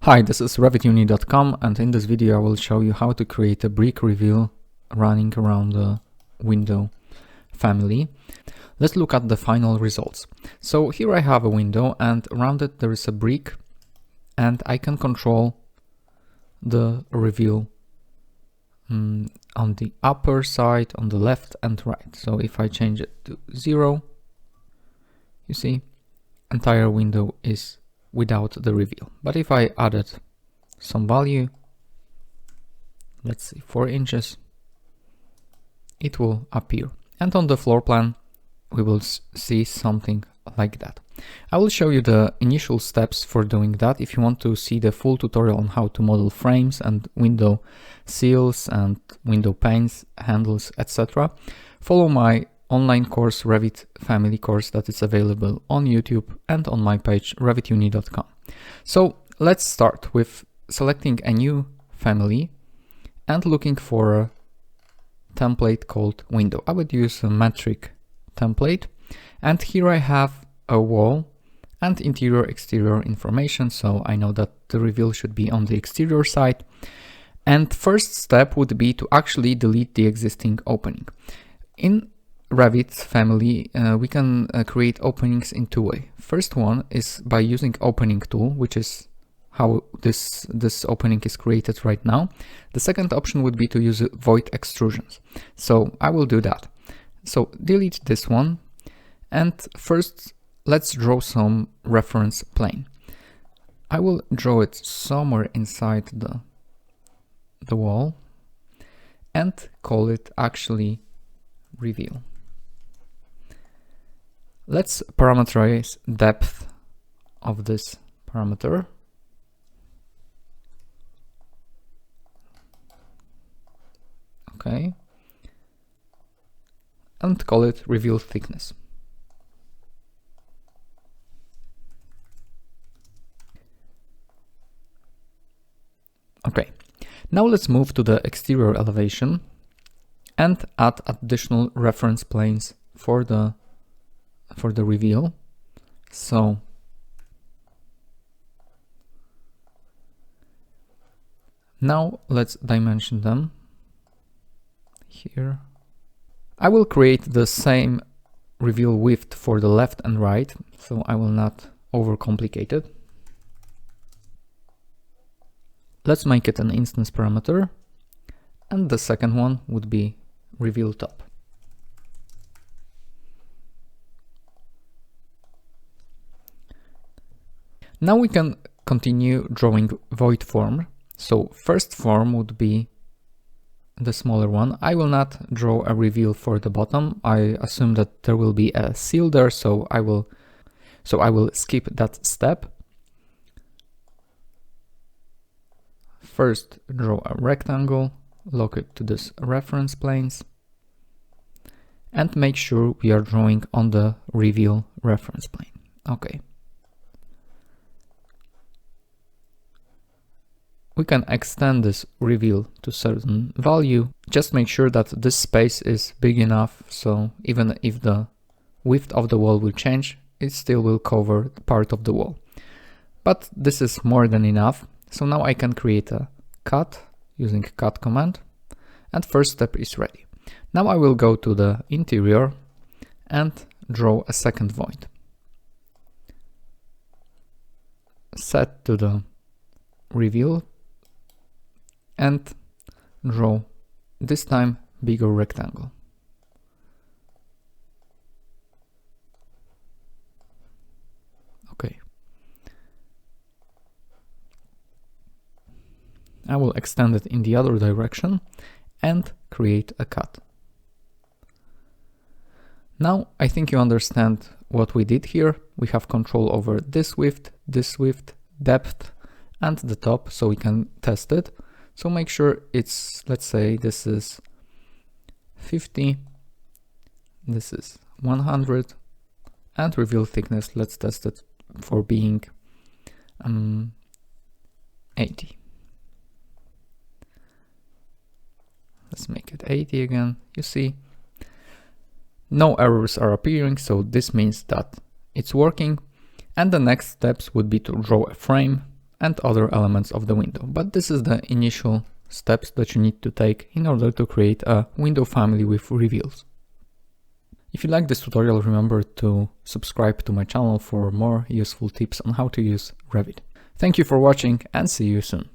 Hi, this is RevitUni.com, and in this video I will show you how to create a brick reveal running around the window family. Let's look at the final results. So here I have a window, and around it there is a brick, and I can control the reveal on the upper side, on the left and right. So if I change it to 0, you see, entire window is without the reveal. But if I added some value, let's say 4 inches, it will appear. And on the floor plan, we will see something like that. I will show you the initial steps for doing that. If you want to see the full tutorial on how to model frames and window seals and window panes, handles, etc., follow my online course, Revit Family Course, that is available on YouTube and on my page, revituni.com. So let's start with selecting a new family and looking for a template called window. I would use a metric template, and here I have a wall and interior exterior information, so I know that the reveal should be on the exterior side. And first step would be to actually delete the existing opening. In Revit family, we can create openings in two ways. First one is by using opening tool, which is how this opening is created right now. The second option would be to use void extrusions. So I will do that. So delete this one, and first let's draw some reference plane. I will draw it somewhere inside the wall and call it actually reveal. Let's parameterize depth of this parameter. Okay. And call it reveal thickness. Okay. Now let's move to the exterior elevation and add additional reference planes for the reveal. So now let's dimension them here. I will create the same reveal width for the left and right, so I will not overcomplicate it. Let's make it an instance parameter, and the second one would be reveal top. Now we can continue drawing void form. So first form would be the smaller one. I will not draw a reveal for the bottom. I assume that there will be a seal there, so I will skip that step. First draw a rectangle, lock it to this reference planes, and make sure we are drawing on the reveal reference plane. Okay. We can extend this reveal to certain value. Just make sure that this space is big enough, so even if the width of the wall will change, it still will cover part of the wall. But this is more than enough. So now I can create a cut using cut command, and first step is ready. Now I will go to the interior and draw a second void. Set to the reveal and draw this time bigger rectangle. Okay. I will extend it in the other direction and create a cut. Now I think you understand what we did here. We have control over this width, depth, and the top, so we can test it. So make sure it's, let's say this is 50, this is 100, and reveal thickness, let's test it for being 80. Let's make it 80 again. You see, no errors are appearing, so this means that it's working. And the next steps would be to draw a frame and other elements of the window. But this is the initial steps that you need to take in order to create a window family with reveals. If you like this tutorial, remember to subscribe to my channel for more useful tips on how to use Revit. Thank you for watching and see you soon.